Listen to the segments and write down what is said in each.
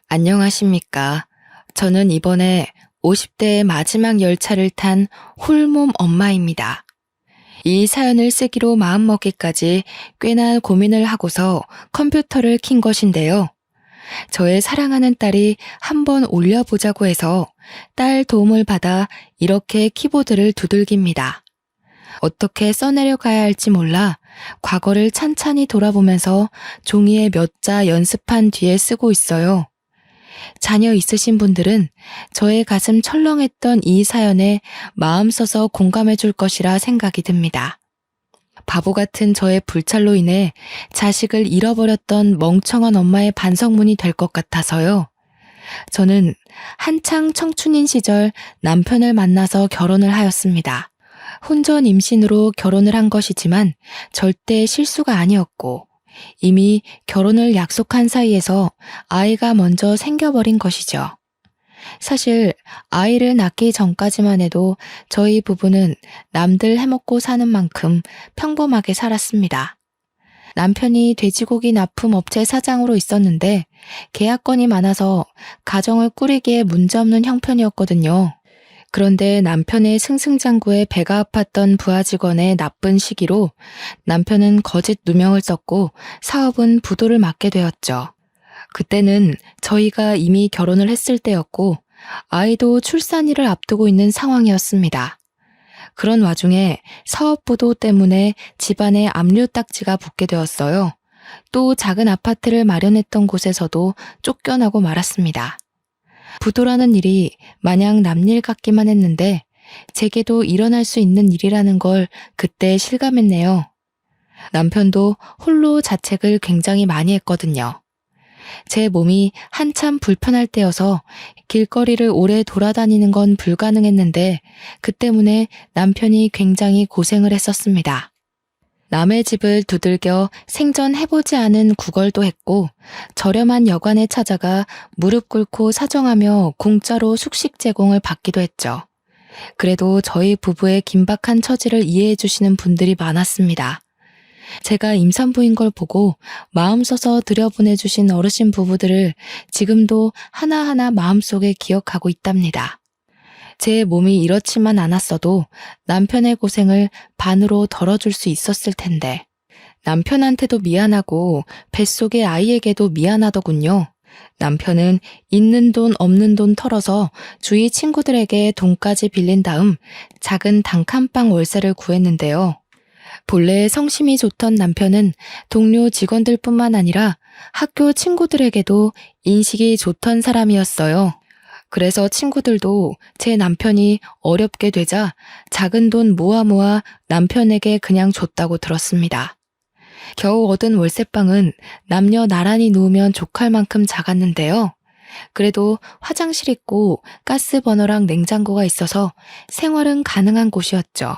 안녕하십니까. 저는 이번에 50대의 마지막 열차를 탄 홀몸 엄마입니다. 이 사연을 쓰기로 마음먹기까지 꽤나 고민을 하고서 컴퓨터를 킨 것인데요. 저의 사랑하는 딸이 한번 올려보자고 해서 딸 도움을 받아 이렇게 키보드를 두들깁니다. 어떻게 써내려가야 할지 몰라 과거를 찬찬히 돌아보면서 종이에 몇 자 연습한 뒤에 쓰고 있어요. 자녀 있으신 분들은 저의 가슴 철렁했던 이 사연에 마음 써서 공감해 줄 것이라 생각이 듭니다. 바보 같은 저의 불찰로 인해 자식을 잃어버렸던 멍청한 엄마의 반성문이 될 것 같아서요. 저는 한창 청춘인 시절 남편을 만나서 결혼을 하였습니다. 혼전 임신으로 결혼을 한 것이지만 절대 실수가 아니었고 이미 결혼을 약속한 사이에서 아이가 먼저 생겨버린 것이죠. 사실 아이를 낳기 전까지만 해도 저희 부부는 남들 해먹고 사는 만큼 평범하게 살았습니다. 남편이 돼지고기 납품 업체 사장으로 있었는데 계약건이 많아서 가정을 꾸리기에 문제없는 형편이었거든요. 그런데 남편의 승승장구에 배가 아팠던 부하 직원의 나쁜 시기로 남편은 거짓 누명을 썼고 사업은 부도를 맞게 되었죠. 그때는 저희가 이미 결혼을 했을 때였고 아이도 출산일을 앞두고 있는 상황이었습니다. 그런 와중에 사업 부도 때문에 집안에 압류딱지가 붙게 되었어요. 또 작은 아파트를 마련했던 곳에서도 쫓겨나고 말았습니다. 부도라는 일이 마냥 남일 같기만 했는데 제게도 일어날 수 있는 일이라는 걸 그때 실감했네요. 남편도 홀로 자책을 굉장히 많이 했거든요. 제 몸이 한참 불편할 때여서 길거리를 오래 돌아다니는 건 불가능했는데 그 때문에 남편이 굉장히 고생을 했었습니다. 남의 집을 두들겨 생전해보지 않은 구걸도 했고 저렴한 여관에 찾아가 무릎 꿇고 사정하며 공짜로 숙식 제공을 받기도 했죠. 그래도 저희 부부의 긴박한 처지를 이해해 주시는 분들이 많았습니다. 제가 임산부인 걸 보고 마음 써서 들여보내주신 어르신 부부들을 지금도 하나하나 마음속에 기억하고 있답니다. 제 몸이 이렇지만 않았어도 남편의 고생을 반으로 덜어줄 수 있었을 텐데 남편한테도 미안하고 뱃속의 아이에게도 미안하더군요. 남편은 있는 돈 없는 돈 털어서 주위 친구들에게 돈까지 빌린 다음 작은 단칸방 월세를 구했는데요. 본래 성심이 좋던 남편은 동료 직원들뿐만 아니라 학교 친구들에게도 인식이 좋던 사람이었어요. 그래서 친구들도 제 남편이 어렵게 되자 작은 돈 모아 남편에게 그냥 줬다고 들었습니다. 겨우 얻은 월세방은 남녀 나란히 누우면 족할 만큼 작았는데요. 그래도 화장실 있고 가스 버너랑 냉장고가 있어서 생활은 가능한 곳이었죠.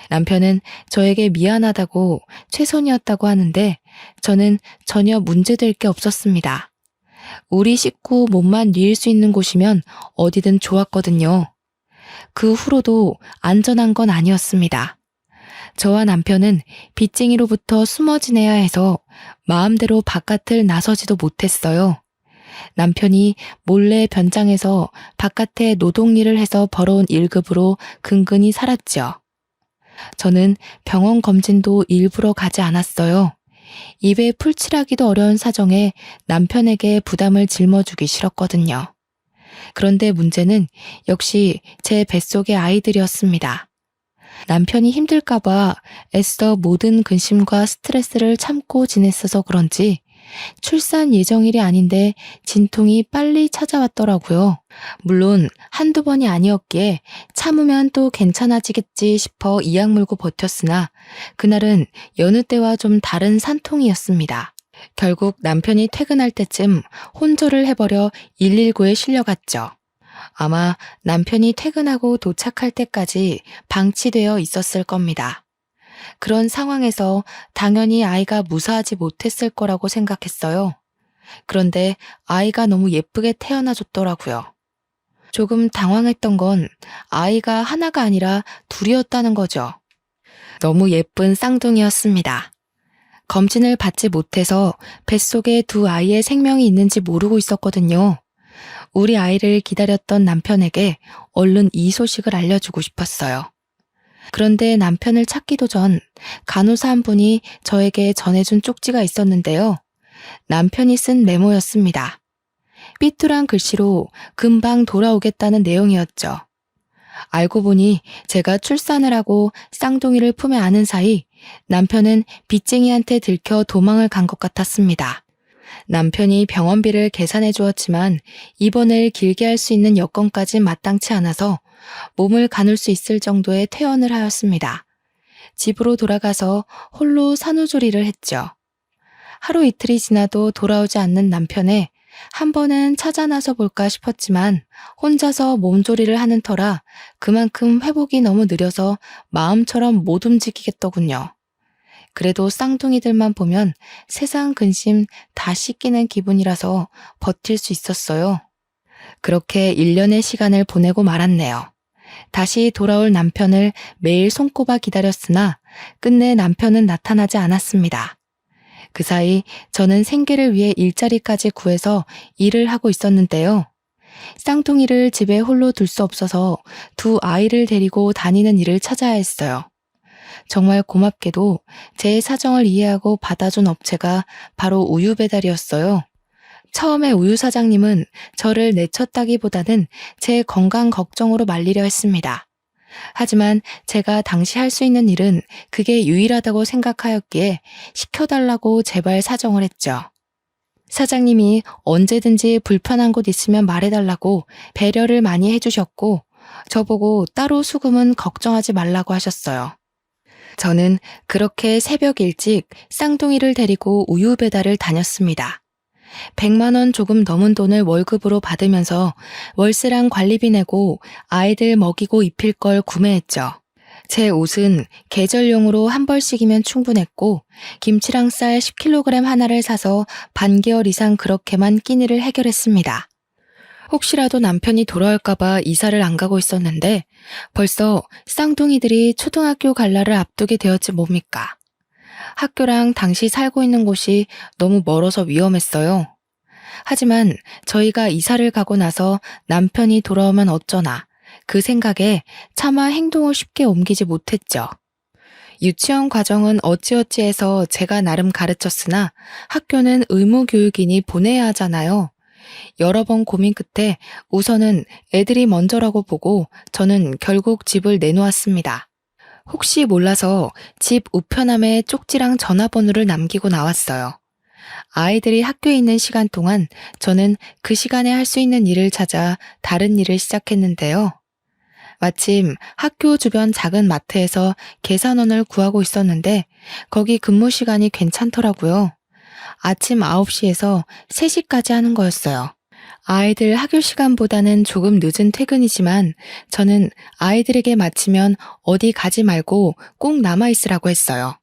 남편은 저에게 미안하다고 최선이었다고 하는데 저는 전혀 문제될 게 없었습니다. 우리 식구 몸만 뉘일 수 있는 곳이면 어디든 좋았거든요. 그 후로도 안전한 건 아니었습니다. 저와 남편은 빚쟁이로부터 숨어 지내야 해서 마음대로 바깥을 나서지도 못했어요. 남편이 몰래 변장해서 바깥에 노동일을 해서 벌어온 일급으로 근근히 살았죠. 저는 병원 검진도 일부러 가지 않았어요. 입에 풀칠하기도 어려운 사정에 남편에게 부담을 짊어주기 싫었거든요. 그런데 문제는 역시 제 뱃속의 아이들이었습니다. 남편이 힘들까봐 애써 모든 근심과 스트레스를 참고 지냈어서 그런지 출산 예정일이 아닌데 진통이 빨리 찾아왔더라고요. 물론 한두 번이 아니었기에 참으면 또 괜찮아지겠지 싶어 이악 물고 버텼으나 그날은 여느 때와 좀 다른 산통이었습니다. 결국 남편이 퇴근할 때쯤 혼절을 해버려 119에 실려갔죠. 아마 남편이 퇴근하고 도착할 때까지 방치되어 있었을 겁니다. 그런 상황에서 당연히 아이가 무사하지 못했을 거라고 생각했어요. 그런데 아이가 너무 예쁘게 태어나줬더라고요. 조금 당황했던 건 아이가 하나가 아니라 둘이었다는 거죠. 너무 예쁜 쌍둥이였습니다. 검진을 받지 못해서 뱃속에 두 아이의 생명이 있는지 모르고 있었거든요. 우리 아이를 기다렸던 남편에게 얼른 이 소식을 알려주고 싶었어요. 그런데 남편을 찾기도 전 간호사 한 분이 저에게 전해준 쪽지가 있었는데요. 남편이 쓴 메모였습니다. 삐뚤한 글씨로 금방 돌아오겠다는 내용이었죠. 알고 보니 제가 출산을 하고 쌍둥이를 품에 안은 사이 남편은 빚쟁이한테 들켜 도망을 간 것 같았습니다. 남편이 병원비를 계산해 주었지만 입원을 길게 할 수 있는 여건까지 마땅치 않아서 몸을 가눌 수 있을 정도의 퇴원을 하였습니다. 집으로 돌아가서 홀로 산후조리를 했죠. 하루 이틀이 지나도 돌아오지 않는 남편에 한 번은 찾아 나서 볼까 싶었지만 혼자서 몸조리를 하는 터라 그만큼 회복이 너무 느려서 마음처럼 못 움직이겠더군요. 그래도 쌍둥이들만 보면 세상 근심 다 씻기는 기분이라서 버틸 수 있었어요. 그렇게 1년의 시간을 보내고 말았네요. 다시 돌아올 남편을 매일 손꼽아 기다렸으나 끝내 남편은 나타나지 않았습니다. 그 사이 저는 생계를 위해 일자리까지 구해서 일을 하고 있었는데요. 쌍둥이를 집에 홀로 둘 수 없어서 두 아이를 데리고 다니는 일을 찾아야 했어요. 정말 고맙게도 제 사정을 이해하고 받아준 업체가 바로 우유 배달이었어요. 처음에 우유 사장님은 저를 내쳤다기보다는 제 건강 걱정으로 말리려 했습니다. 하지만 제가 당시 할 수 있는 일은 그게 유일하다고 생각하였기에 시켜달라고 제발 사정을 했죠. 사장님이 언제든지 불편한 곳 있으면 말해달라고 배려를 많이 해주셨고 저보고 따로 수금은 걱정하지 말라고 하셨어요. 저는 그렇게 새벽 일찍 쌍둥이를 데리고 우유 배달을 다녔습니다. 100만 원 조금 넘은 돈을 월급으로 받으면서 월세랑 관리비 내고 아이들 먹이고 입힐 걸 구매했죠. 제 옷은 계절용으로 한 벌씩이면 충분했고 김치랑 쌀 10kg 하나를 사서 반개월 이상 그렇게만 끼니를 해결했습니다. 혹시라도 남편이 돌아올까봐 이사를 안 가고 있었는데 벌써 쌍둥이들이 초등학교 갈 날을 앞두게 되었지 뭡니까. 학교랑 당시 살고 있는 곳이 너무 멀어서 위험했어요. 하지만 저희가 이사를 가고 나서 남편이 돌아오면 어쩌나 그 생각에 차마 행동을 쉽게 옮기지 못했죠. 유치원 과정은 어찌어찌 해서 제가 나름 가르쳤으나 학교는 의무교육이니 보내야 하잖아요. 여러 번 고민 끝에 우선은 애들이 먼저라고 보고 저는 결국 집을 내놓았습니다. 혹시 몰라서 집 우편함에 쪽지랑 전화번호를 남기고 나왔어요. 아이들이 학교에 있는 시간 동안 저는 그 시간에 할 수 있는 일을 찾아 다른 일을 시작했는데요. 마침 학교 주변 작은 마트에서 계산원을 구하고 있었는데 거기 근무 시간이 괜찮더라고요. 아침 9시에서 3시까지 하는 거였어요. 아이들 학교 시간보다는 조금 늦은 퇴근이지만 저는 아이들에게 마치면 어디 가지 말고 꼭 남아있으라고 했어요.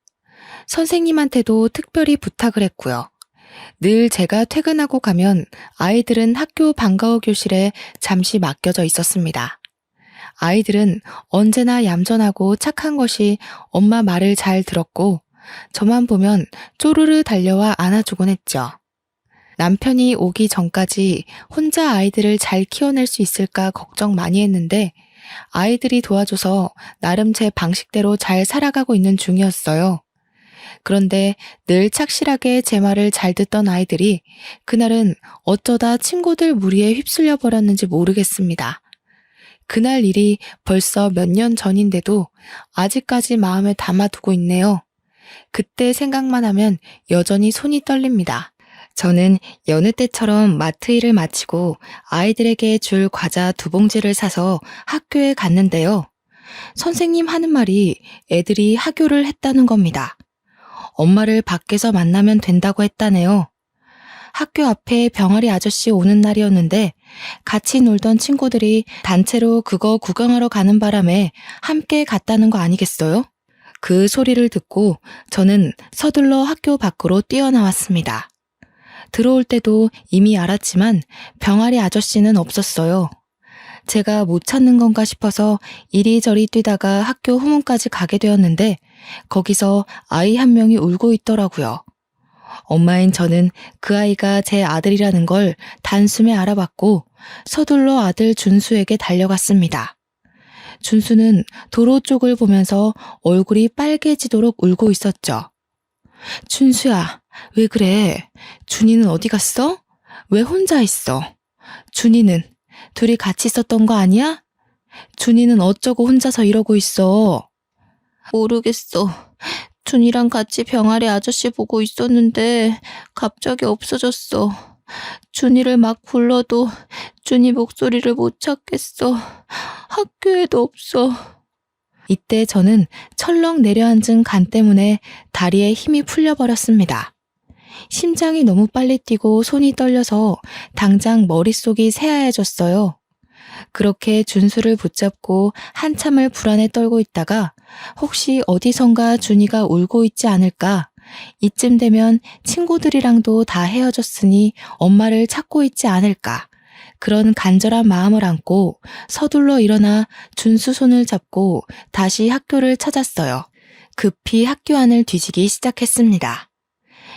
선생님한테도 특별히 부탁을 했고요. 늘 제가 퇴근하고 가면 아이들은 학교 방과후 교실에 잠시 맡겨져 있었습니다. 아이들은 언제나 얌전하고 착한 것이 엄마 말을 잘 들었고 저만 보면 쪼르르 달려와 안아주곤 했죠. 남편이 오기 전까지 혼자 아이들을 잘 키워낼 수 있을까 걱정 많이 했는데 아이들이 도와줘서 나름 제 방식대로 잘 살아가고 있는 중이었어요. 그런데 늘 착실하게 제 말을 잘 듣던 아이들이 그날은 어쩌다 친구들 무리에 휩쓸려 버렸는지 모르겠습니다. 그날 일이 벌써 몇 년 전인데도 아직까지 마음에 담아두고 있네요. 그때 생각만 하면 여전히 손이 떨립니다. 저는 여느 때처럼 마트 일을 마치고 아이들에게 줄 과자 2봉지를 사서 학교에 갔는데요. 선생님 하는 말이 애들이 하교를 했다는 겁니다. 엄마를 밖에서 만나면 된다고 했다네요. 학교 앞에 병아리 아저씨 오는 날이었는데 같이 놀던 친구들이 단체로 그거 구경하러 가는 바람에 함께 갔다는 거 아니겠어요? 그 소리를 듣고 저는 서둘러 학교 밖으로 뛰어나왔습니다. 들어올 때도 이미 알았지만 병아리 아저씨는 없었어요. 제가 못 찾는 건가 싶어서 이리저리 뛰다가 학교 후문까지 가게 되었는데 거기서 아이 한 명이 울고 있더라고요. 엄마인 저는 그 아이가 제 아들이라는 걸 단숨에 알아봤고 서둘러 아들 준수에게 달려갔습니다. 준수는 도로 쪽을 보면서 얼굴이 빨개지도록 울고 있었죠. 준수야, 왜 그래? 준이는 어디 갔어? 왜 혼자 있어? 준이는 둘이 같이 있었던 거 아니야? 준이는 어쩌고 혼자서 이러고 있어? 모르겠어. 준이랑 같이 병아리 아저씨 보고 있었는데 갑자기 없어졌어. 준이를 막 불러도 준이 목소리를 못 찾겠어. 학교에도 없어. 이때 저는 철렁 내려앉은 간 때문에 다리에 힘이 풀려버렸습니다. 심장이 너무 빨리 뛰고 손이 떨려서 당장 머릿속이 새하얘졌어요. 그렇게 준수를 붙잡고 한참을 불안에 떨고 있다가 혹시 어디선가 준이가 울고 있지 않을까? 이쯤 되면 친구들이랑도 다 헤어졌으니 엄마를 찾고 있지 않을까? 그런 간절한 마음을 안고 서둘러 일어나 준수 손을 잡고 다시 학교를 찾았어요. 급히 학교 안을 뒤지기 시작했습니다.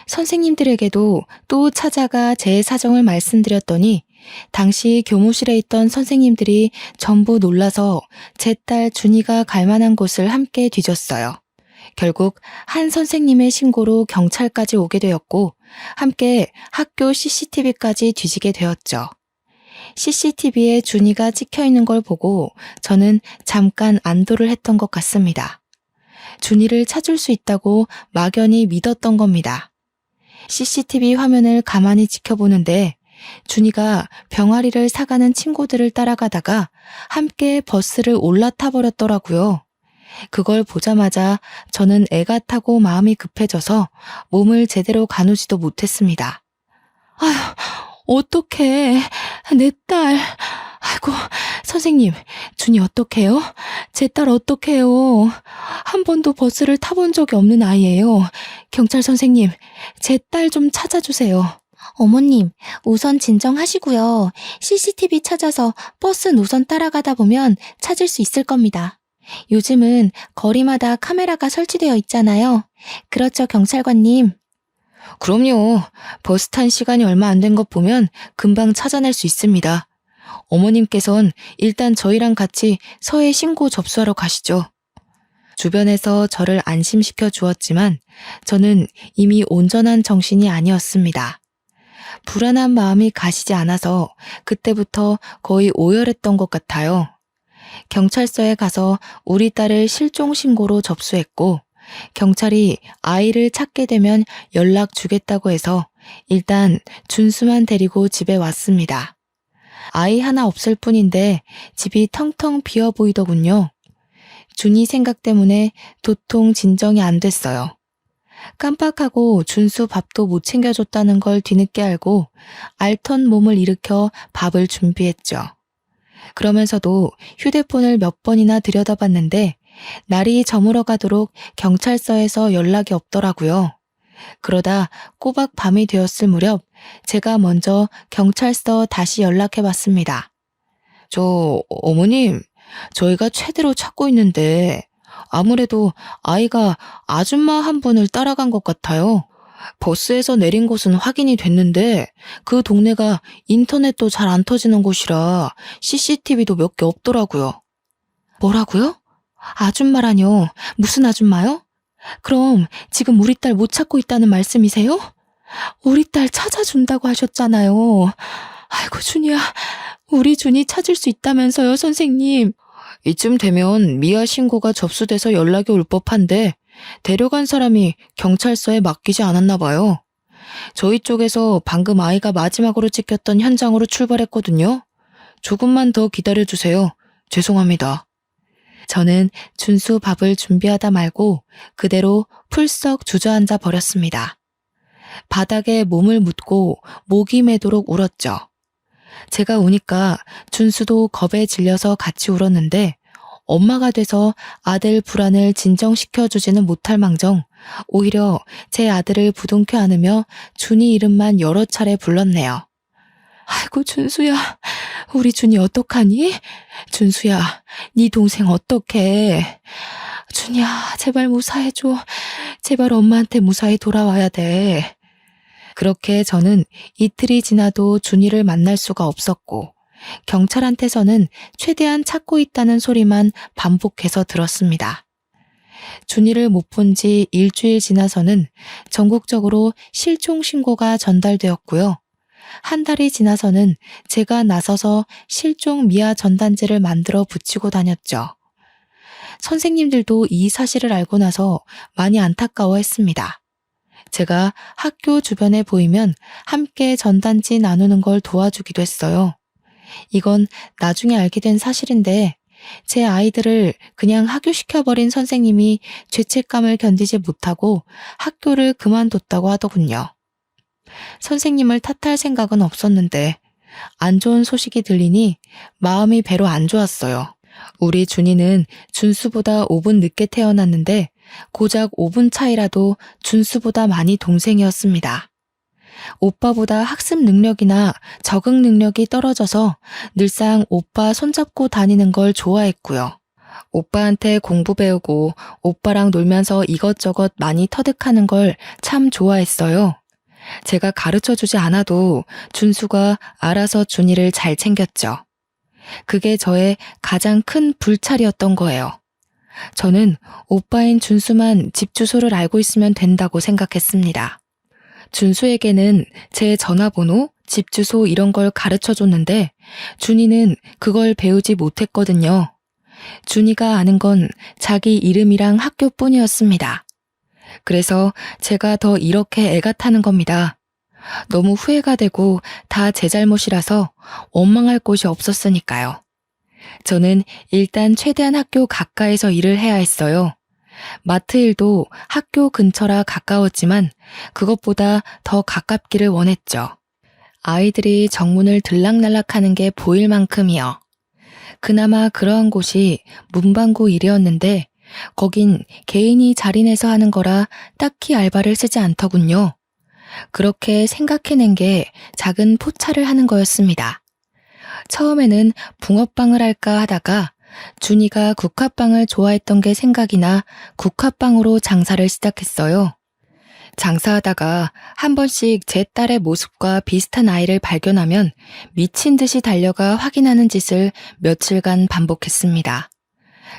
선생님들에게도 또 찾아가 제 사정을 말씀드렸더니 당시 교무실에 있던 선생님들이 전부 놀라서 제 딸 준이가 갈 만한 곳을 함께 뒤졌어요. 결국 한 선생님의 신고로 경찰까지 오게 되었고 함께 학교 CCTV까지 뒤지게 되었죠. CCTV에 준이가 찍혀 있는 걸 보고 저는 잠깐 안도를 했던 것 같습니다. 준이를 찾을 수 있다고 막연히 믿었던 겁니다. CCTV 화면을 가만히 지켜보는데 준이가 병아리를 사가는 친구들을 따라가다가 함께 버스를 올라타 버렸더라고요. 그걸 보자마자 저는 애가 타고 마음이 급해져서 몸을 제대로 가누지도 못했습니다. 아휴, 어떡해. 내 딸. 아이고, 선생님, 준이 어떡해요? 제 딸 어떡해요? 한 번도 버스를 타본 적이 없는 아이예요. 경찰 선생님, 제 딸 좀 찾아주세요. 어머님, 우선 진정하시고요. CCTV 찾아서 버스 노선 따라가다 보면 찾을 수 있을 겁니다. 요즘은 거리마다 카메라가 설치되어 있잖아요. 그렇죠, 경찰관님? 그럼요. 버스 탄 시간이 얼마 안 된 것 보면 금방 찾아낼 수 있습니다. 어머님께선 일단 저희랑 같이 서해 신고 접수하러 가시죠. 주변에서 저를 안심시켜 주었지만 저는 이미 온전한 정신이 아니었습니다. 불안한 마음이 가시지 않아서 그때부터 거의 오열했던 것 같아요. 경찰서에 가서 우리 딸을 실종 신고로 접수했고 경찰이 아이를 찾게 되면 연락 주겠다고 해서 일단 준수만 데리고 집에 왔습니다. 아이 하나 없을 뿐인데 집이 텅텅 비어 보이더군요. 준이 생각 때문에 도통 진정이 안 됐어요. 깜빡하고 준수 밥도 못 챙겨줬다는 걸 뒤늦게 알고 알턴 몸을 일으켜 밥을 준비했죠. 그러면서도 휴대폰을 몇 번이나 들여다봤는데 날이 저물어 가도록 경찰서에서 연락이 없더라고요. 그러다 꼬박 밤이 되었을 무렵 제가 먼저 경찰서 다시 연락해봤습니다. 어머님, 저희가 최대로 찾고 있는데 아무래도 아이가 아줌마 한 분을 따라간 것 같아요. 버스에서 내린 곳은 확인이 됐는데 그 동네가 인터넷도 잘 안 터지는 곳이라 CCTV도 몇 개 없더라고요. 뭐라고요? 아줌마라뇨? 무슨 아줌마요? 그럼 지금 우리 딸 못 찾고 있다는 말씀이세요? 우리 딸 찾아준다고 하셨잖아요. 아이고 준이야, 우리 준이 찾을 수 있다면서요, 선생님. 이쯤 되면 미아 신고가 접수돼서 연락이 올 법한데 데려간 사람이 경찰서에 맡기지 않았나 봐요. 저희 쪽에서 방금 아이가 마지막으로 찍혔던 현장으로 출발했거든요. 조금만 더 기다려주세요. 죄송합니다. 저는 준수 밥을 준비하다 말고 그대로 풀썩 주저앉아 버렸습니다. 바닥에 몸을 묻고 목이 매도록 울었죠. 제가 우니까 준수도 겁에 질려서 같이 울었는데 엄마가 돼서 아들 불안을 진정시켜주지는 못할 망정 오히려 제 아들을 부둥켜 안으며 준이 이름만 여러 차례 불렀네요. 아이고 준수야, 우리 준이 어떡하니? 준수야, 네 동생 어떡해? 준이야, 제발 무사해줘. 제발 엄마한테 무사히 돌아와야 돼. 그렇게 저는 이틀이 지나도 준이를 만날 수가 없었고, 경찰한테서는 최대한 찾고 있다는 소리만 반복해서 들었습니다. 준이를 못 본 지 일주일 지나서는 전국적으로 실종 신고가 전달되었고요. 한 달이 지나서는 제가 나서서 실종 미아 전단지를 만들어 붙이고 다녔죠. 선생님들도 이 사실을 알고 나서 많이 안타까워했습니다. 제가 학교 주변에 보이면 함께 전단지 나누는 걸 도와주기도 했어요. 이건 나중에 알게 된 사실인데 제 아이들을 그냥 하교시켜버린 선생님이 죄책감을 견디지 못하고 학교를 그만뒀다고 하더군요. 선생님을 탓할 생각은 없었는데 안 좋은 소식이 들리니 마음이 배로 안 좋았어요. 우리 준이는 준수보다 5분 늦게 태어났는데 고작 5분 차이라도 준수보다 많이 동생이었습니다. 오빠보다 학습 능력이나 적응 능력이 떨어져서 늘상 오빠 손잡고 다니는 걸 좋아했고요. 오빠한테 공부 배우고 오빠랑 놀면서 이것저것 많이 터득하는 걸 참 좋아했어요. 제가 가르쳐주지 않아도 준수가 알아서 준이를 잘 챙겼죠. 그게 저의 가장 큰 불찰이었던 거예요. 저는 오빠인 준수만 집 주소를 알고 있으면 된다고 생각했습니다. 준수에게는 제 전화번호, 집 주소 이런 걸 가르쳐줬는데 준이는 그걸 배우지 못했거든요. 준이가 아는 건 자기 이름이랑 학교뿐이었습니다. 그래서 제가 더 이렇게 애가 타는 겁니다. 너무 후회가 되고 다 제 잘못이라서 원망할 곳이 없었으니까요. 저는 일단 최대한 학교 가까이서 일을 해야 했어요. 마트 일도 학교 근처라 가까웠지만 그것보다 더 가깝기를 원했죠. 아이들이 정문을 들락날락하는 게 보일 만큼이요. 그나마 그러한 곳이 문방구 일이었는데 거긴 개인이 자리내서 하는 거라 딱히 알바를 쓰지 않더군요. 그렇게 생각해낸 게 작은 포차를 하는 거였습니다. 처음에는 붕어빵을 할까 하다가 준이가 국화빵을 좋아했던 게 생각이 나 국화빵으로 장사를 시작했어요. 장사하다가 한 번씩 제 딸의 모습과 비슷한 아이를 발견하면 미친 듯이 달려가 확인하는 짓을 며칠간 반복했습니다.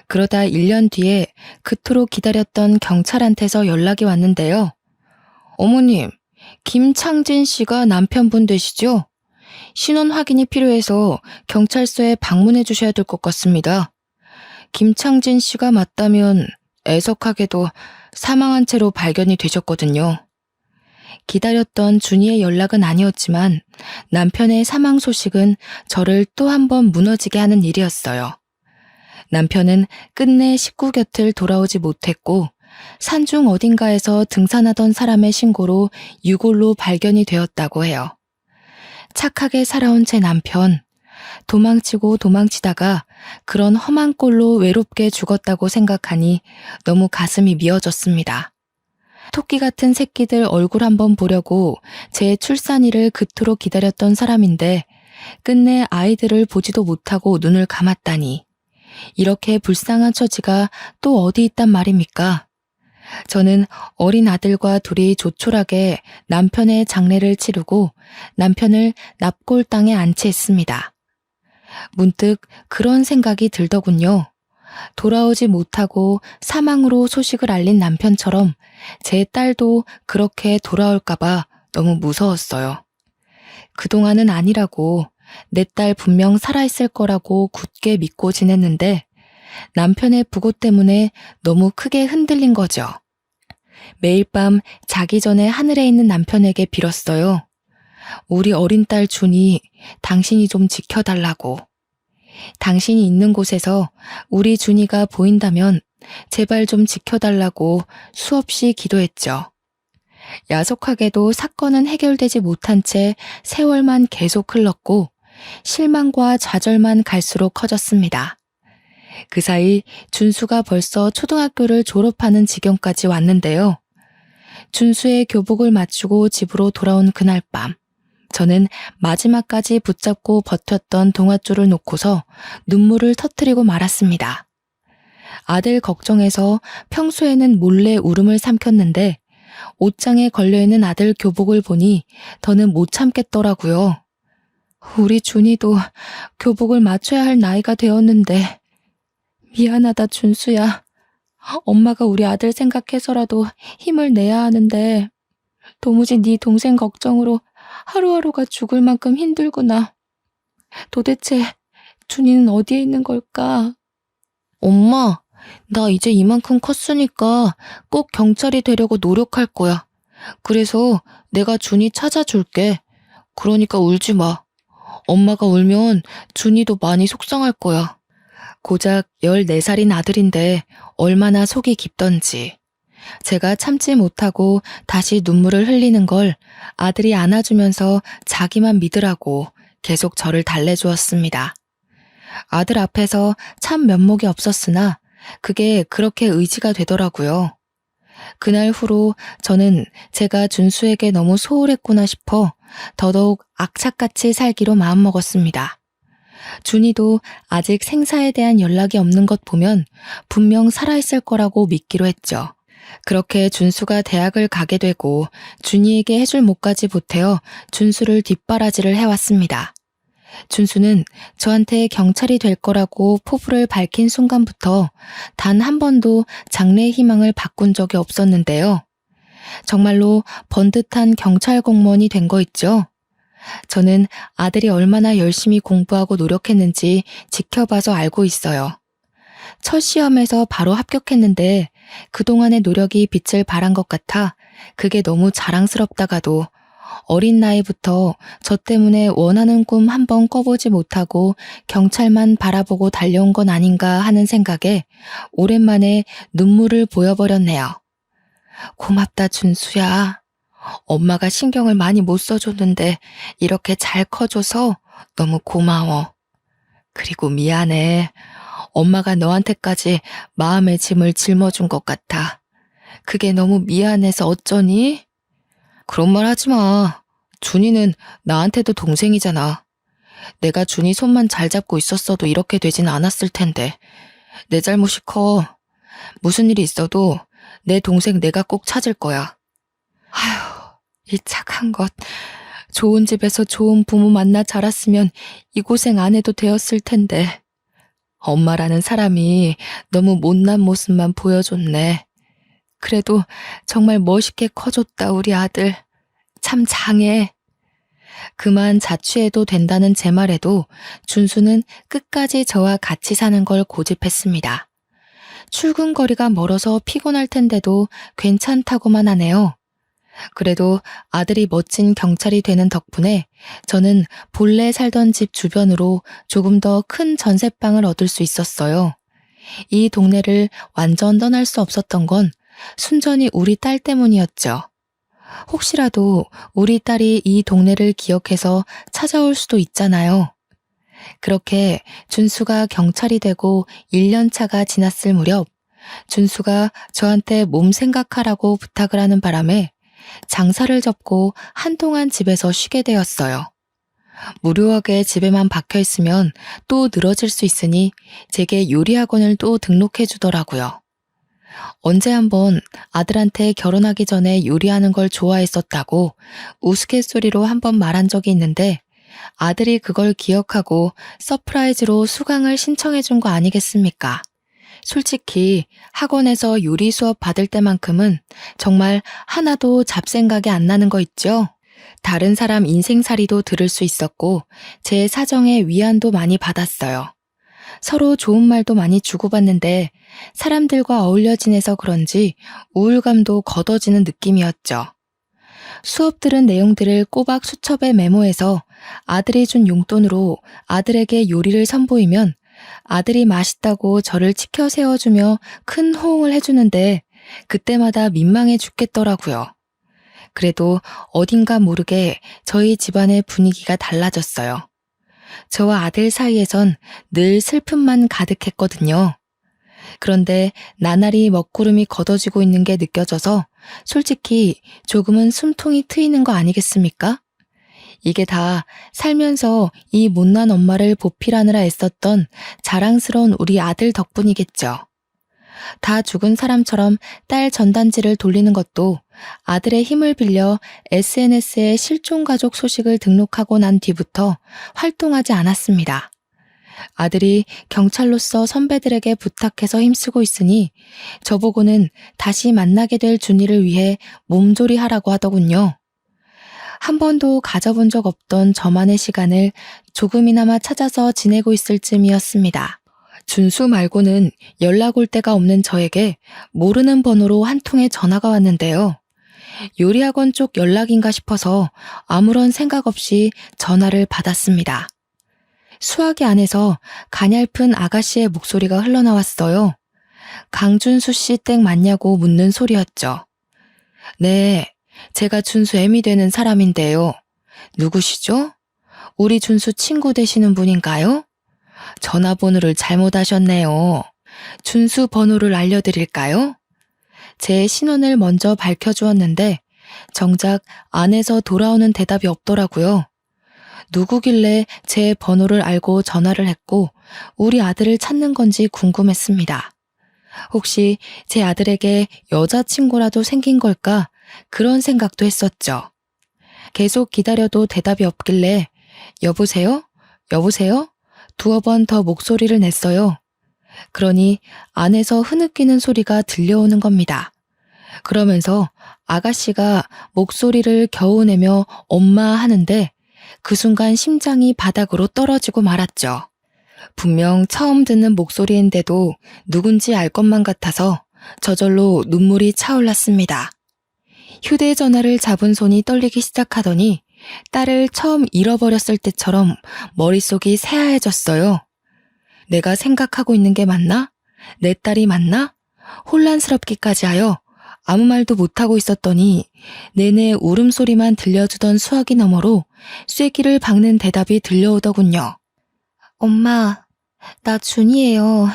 그러다 1년 뒤에 그토록 기다렸던 경찰한테서 연락이 왔는데요. 어머님, 김창진 씨가 남편분 되시죠? 신원 확인이 필요해서 경찰서에 방문해 주셔야 될 것 같습니다. 김창진 씨가 맞다면 애석하게도 사망한 채로 발견이 되셨거든요. 기다렸던 준이의 연락은 아니었지만 남편의 사망 소식은 저를 또 한 번 무너지게 하는 일이었어요. 남편은 끝내 식구 곁을 돌아오지 못했고 산중 어딘가에서 등산하던 사람의 신고로 유골로 발견이 되었다고 해요. 착하게 살아온 제 남편, 도망치고 도망치다가 그런 험한 꼴로 외롭게 죽었다고 생각하니 너무 가슴이 미어졌습니다. 토끼 같은 새끼들 얼굴 한번 보려고 제 출산일을 그토록 기다렸던 사람인데 끝내 아이들을 보지도 못하고 눈을 감았다니 이렇게 불쌍한 처지가 또 어디 있단 말입니까? 저는 어린 아들과 둘이 조촐하게 남편의 장례를 치르고 남편을 납골 땅에 안치했습니다. 문득 그런 생각이 들더군요. 돌아오지 못하고 사망으로 소식을 알린 남편처럼 제 딸도 그렇게 돌아올까봐 너무 무서웠어요. 그동안은 아니라고 내 딸 분명 살아있을 거라고 굳게 믿고 지냈는데 남편의 부고 때문에 너무 크게 흔들린 거죠. 매일 밤 자기 전에 하늘에 있는 남편에게 빌었어요. 우리 어린 딸 준이 당신이 좀 지켜달라고. 당신이 있는 곳에서 우리 준이가 보인다면 제발 좀 지켜달라고 수없이 기도했죠. 야속하게도 사건은 해결되지 못한 채 세월만 계속 흘렀고 실망과 좌절만 갈수록 커졌습니다. 그 사이 준수가 벌써 초등학교를 졸업하는 지경까지 왔는데요. 준수의 교복을 맞추고 집으로 돌아온 그날 밤, 저는 마지막까지 붙잡고 버텼던 동아줄을 놓고서 눈물을 터뜨리고 말았습니다. 아들 걱정해서 평소에는 몰래 울음을 삼켰는데 옷장에 걸려있는 아들 교복을 보니 더는 못 참겠더라고요. 우리 준이도 교복을 맞춰야 할 나이가 되었는데 미안하다 준수야. 엄마가 우리 아들 생각해서라도 힘을 내야 하는데 도무지 네 동생 걱정으로 하루하루가 죽을 만큼 힘들구나. 도대체 준이는 어디에 있는 걸까? 엄마, 나 이제 이만큼 컸으니까 꼭 경찰이 되려고 노력할 거야. 그래서 내가 준이 찾아줄게. 그러니까 울지 마. 엄마가 울면 준이도 많이 속상할 거야. 고작 14살인 아들인데 얼마나 속이 깊던지. 제가 참지 못하고 다시 눈물을 흘리는 걸 아들이 안아주면서 자기만 믿으라고 계속 저를 달래주었습니다. 아들 앞에서 참 면목이 없었으나 그게 그렇게 의지가 되더라고요. 그날 후로 저는 제가 준수에게 너무 소홀했구나 싶어 더더욱 악착같이 살기로 마음먹었습니다. 준이도 아직 생사에 대한 연락이 없는 것 보면 분명 살아있을 거라고 믿기로 했죠. 그렇게 준수가 대학을 가게 되고 준이에게 해줄 몫까지 보태어 준수를 뒷바라지를 해왔습니다. 준수는 저한테 경찰이 될 거라고 포부를 밝힌 순간부터 단 한 번도 장래의 희망을 바꾼 적이 없었는데요. 정말로 번듯한 경찰 공무원이 된 거 있죠? 저는 아들이 얼마나 열심히 공부하고 노력했는지 지켜봐서 알고 있어요. 첫 시험에서 바로 합격했는데 그동안의 노력이 빛을 발한 것 같아 그게 너무 자랑스럽다가도 어린 나이부터 저 때문에 원하는 꿈 한 번 꿔보지 못하고 경찰만 바라보고 달려온 건 아닌가 하는 생각에 오랜만에 눈물을 보여버렸네요. 고맙다 준수야. 엄마가 신경을 많이 못 써줬는데 이렇게 잘 커줘서 너무 고마워. 그리고 미안해. 엄마가 너한테까지 마음의 짐을 짊어준 것 같아. 그게 너무 미안해서 어쩌니? 그런 말 하지 마. 준이는 나한테도 동생이잖아. 내가 준이 손만 잘 잡고 있었어도 이렇게 되진 않았을 텐데. 내 잘못이 커. 무슨 일이 있어도 내 동생 내가 꼭 찾을 거야. 아휴, 이 착한 것. 좋은 집에서 좋은 부모 만나 자랐으면 이 고생 안 해도 되었을 텐데. 엄마라는 사람이 너무 못난 모습만 보여줬네. 그래도 정말 멋있게 커줬다 우리 아들. 참 장해. 그만 자취해도 된다는 제 말에도 준수는 끝까지 저와 같이 사는 걸 고집했습니다. 출근 거리가 멀어서 피곤할 텐데도 괜찮다고만 하네요. 그래도 아들이 멋진 경찰이 되는 덕분에 저는 본래 살던 집 주변으로 조금 더 큰 전셋방을 얻을 수 있었어요. 이 동네를 완전 떠날 수 없었던 건 순전히 우리 딸 때문이었죠. 혹시라도 우리 딸이 이 동네를 기억해서 찾아올 수도 있잖아요. 그렇게 준수가 경찰이 되고 1년 차가 지났을 무렵 준수가 저한테 몸 생각하라고 부탁을 하는 바람에 장사를 접고 한동안 집에서 쉬게 되었어요. 무료하게 집에만 박혀 있으면 또 늘어질 수 있으니 제게 요리학원을 또 등록해 주더라고요. 언제 한번 아들한테 결혼하기 전에 요리하는 걸 좋아했었다고 우스갯소리로 한번 말한 적이 있는데 아들이 그걸 기억하고 서프라이즈로 수강을 신청해 준 거 아니겠습니까? 솔직히 학원에서 요리 수업 받을 때만큼은 정말 하나도 잡생각이 안 나는 거 있죠? 다른 사람 인생살이도 들을 수 있었고 제 사정에 위안도 많이 받았어요. 서로 좋은 말도 많이 주고받는데 사람들과 어울려 지내서 그런지 우울감도 걷어지는 느낌이었죠. 수업 들은 내용들을 꼬박 수첩에 메모해서 아들이 준 용돈으로 아들에게 요리를 선보이면 아들이 맛있다고 저를 치켜 세워주며 큰 호응을 해주는데 그때마다 민망해 죽겠더라고요. 그래도 어딘가 모르게 저희 집안의 분위기가 달라졌어요. 저와 아들 사이에선 늘 슬픔만 가득했거든요. 그런데 나날이 먹구름이 걷어지고 있는 게 느껴져서 솔직히 조금은 숨통이 트이는 거 아니겠습니까? 이게 다 살면서 이 못난 엄마를 보필하느라 애썼던 자랑스러운 우리 아들 덕분이겠죠. 다 죽은 사람처럼 딸 전단지를 돌리는 것도 아들의 힘을 빌려 SNS에 실종 가족 소식을 등록하고 난 뒤부터 활동하지 않았습니다. 아들이 경찰로서 선배들에게 부탁해서 힘쓰고 있으니 저보고는 다시 만나게 될 준이를 위해 몸조리하라고 하더군요. 한 번도 가져본 적 없던 저만의 시간을 조금이나마 찾아서 지내고 있을 쯤이었습니다. 준수 말고는 연락 올 데가 없는 저에게 모르는 번호로 한 통의 전화가 왔는데요. 요리학원 쪽 연락인가 싶어서 아무런 생각 없이 전화를 받았습니다. 수화기 안에서 가냘픈 아가씨의 목소리가 흘러나왔어요. 강준수 씨 댁 맞냐고 묻는 소리였죠. 네, 제가 준수 애미 되는 사람인데요. 누구시죠? 우리 준수 친구 되시는 분인가요? 전화번호를 잘못 하셨네요. 준수 번호를 알려드릴까요? 제 신원을 먼저 밝혀주었는데 정작 안에서 돌아오는 대답이 없더라고요. 누구길래 제 번호를 알고 전화를 했고 우리 아들을 찾는 건지 궁금했습니다. 혹시 제 아들에게 여자친구라도 생긴 걸까? 그런 생각도 했었죠. 계속 기다려도 대답이 없길래 여보세요? 여보세요? 두어 번 더 목소리를 냈어요. 그러니 안에서 흐느끼는 소리가 들려오는 겁니다. 그러면서 아가씨가 목소리를 겨우 내며 엄마 하는데 그 순간 심장이 바닥으로 떨어지고 말았죠. 분명 처음 듣는 목소리인데도 누군지 알 것만 같아서 저절로 눈물이 차올랐습니다. 휴대전화를 잡은 손이 떨리기 시작하더니 딸을 처음 잃어버렸을 때처럼 머릿속이 새하얘졌어요. 내가 생각하고 있는 게 맞나? 내 딸이 맞나? 혼란스럽기까지 하여 아무 말도 못하고 있었더니 내내 울음소리만 들려주던 수화기 너머로 쐐기를 박는 대답이 들려오더군요. 엄마, 나 준이에요.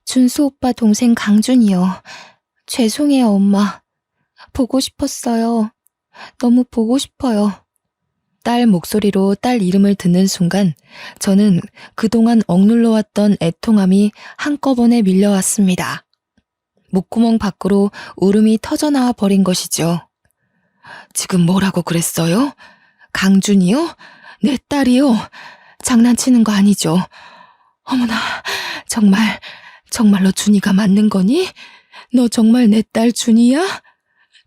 준수 오빠 동생 강준이요. 죄송해요, 엄마. 보고 싶었어요. 너무 보고 싶어요. 딸 목소리로 딸 이름을 듣는 순간 저는 그동안 억눌러왔던 애통함이 한꺼번에 밀려왔습니다. 목구멍 밖으로 울음이 터져나와 버린 것이죠. 지금 뭐라고 그랬어요? 강준이요? 내 딸이요? 장난치는 거 아니죠? 어머나, 정말로 준이가 맞는 거니? 너 정말 내 딸 준이야?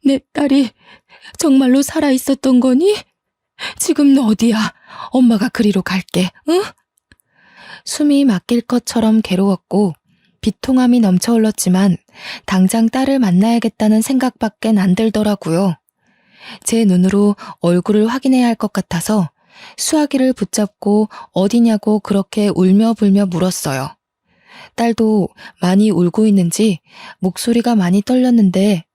내 딸이 정말로 살아있었던 거니? 지금 너 어디야? 엄마가 그리로 갈게, 응? 숨이 막힐 것처럼 괴로웠고 비통함이 넘쳐 흘렀지만 당장 딸을 만나야겠다는 생각밖엔 안 들더라고요. 제 눈으로 얼굴을 확인해야 할 것 같아서 수화기를 붙잡고 어디냐고 그렇게 울며 불며 물었어요. 딸도 많이 울고 있는지 목소리가 많이 떨렸는데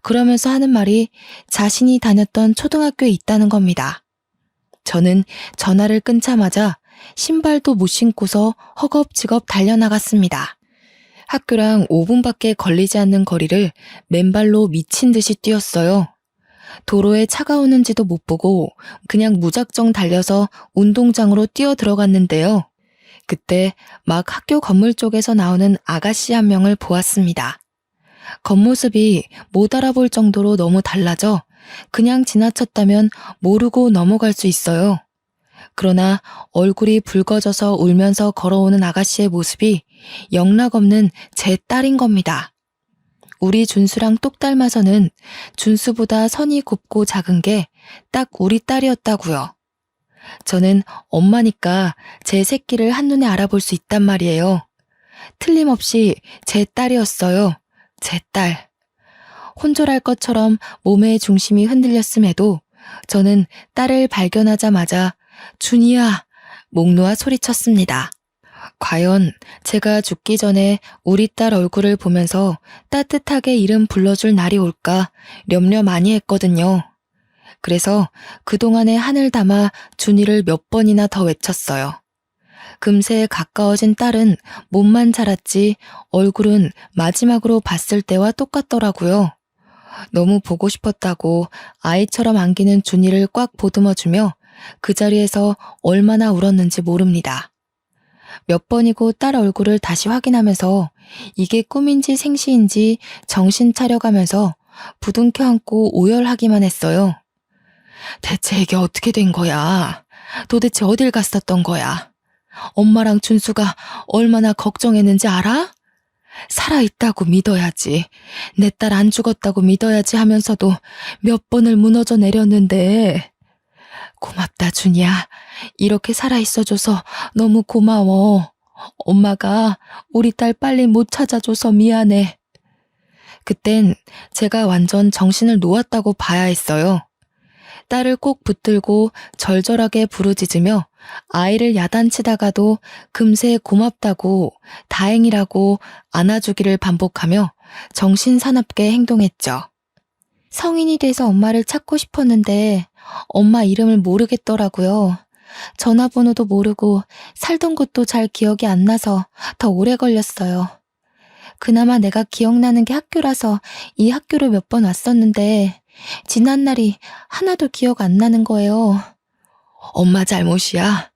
그러면서 하는 말이 자신이 다녔던 초등학교에 있다는 겁니다. 저는 전화를 끊자마자 신발도 못 신고서 허겁지겁 달려나갔습니다. 학교랑 5분밖에 걸리지 않는 거리를 맨발로 미친 듯이 뛰었어요. 도로에 차가 오는지도 못 보고 그냥 무작정 달려서 운동장으로 뛰어 들어갔는데요. 그때 막 학교 건물 쪽에서 나오는 아가씨 한 명을 보았습니다. 겉모습이 못 알아볼 정도로 너무 달라져 그냥 지나쳤다면 모르고 넘어갈 수 있어요. 그러나 얼굴이 붉어져서 울면서 걸어오는 아가씨의 모습이 영락없는 제 딸인 겁니다. 우리 준수랑 똑 닮아서는 준수보다 선이 곱고 작은 게 딱 우리 딸이었다고요. 저는 엄마니까 제 새끼를 한눈에 알아볼 수 있단 말이에요. 틀림없이 제 딸이었어요. 제 딸. 혼절할 것처럼 몸의 중심이 흔들렸음에도 저는 딸을 발견하자마자 준이야! 목 놓아 소리쳤습니다. 과연 제가 죽기 전에 우리 딸 얼굴을 보면서 따뜻하게 이름 불러줄 날이 올까 염려 많이 했거든요. 그래서 그동안의 한을 담아 준이를 몇 번이나 더 외쳤어요. 금세 가까워진 딸은 몸만 자랐지 얼굴은 마지막으로 봤을 때와 똑같더라고요. 너무 보고 싶었다고 아이처럼 안기는 준이를 꽉 보듬어주며 그 자리에서 얼마나 울었는지 모릅니다. 몇 번이고 딸 얼굴을 다시 확인하면서 이게 꿈인지 생시인지 정신 차려가면서 부둥켜 안고 오열하기만 했어요. 대체 이게 어떻게 된 거야? 도대체 어딜 갔었던 거야? 엄마랑 준수가 얼마나 걱정했는지 알아? 살아있다고 믿어야지. 내 딸 안 죽었다고 믿어야지 하면서도 몇 번을 무너져 내렸는데. 고맙다, 준이야. 이렇게 살아있어줘서 너무 고마워. 엄마가 우리 딸 빨리 못 찾아줘서 미안해. 그땐 제가 완전 정신을 놓았다고 봐야 했어요. 딸을 꼭 붙들고 절절하게 부르짖으며 아이를 야단치다가도 금세 고맙다고 다행이라고 안아주기를 반복하며 정신사납게 행동했죠. 성인이 돼서 엄마를 찾고 싶었는데 엄마 이름을 모르겠더라고요. 전화번호도 모르고 살던 곳도 잘 기억이 안 나서 더 오래 걸렸어요. 그나마 내가 기억나는 게 학교라서 이 학교를 몇 번 왔었는데 지난 날이 하나도 기억 안 나는 거예요. 엄마 잘못이야.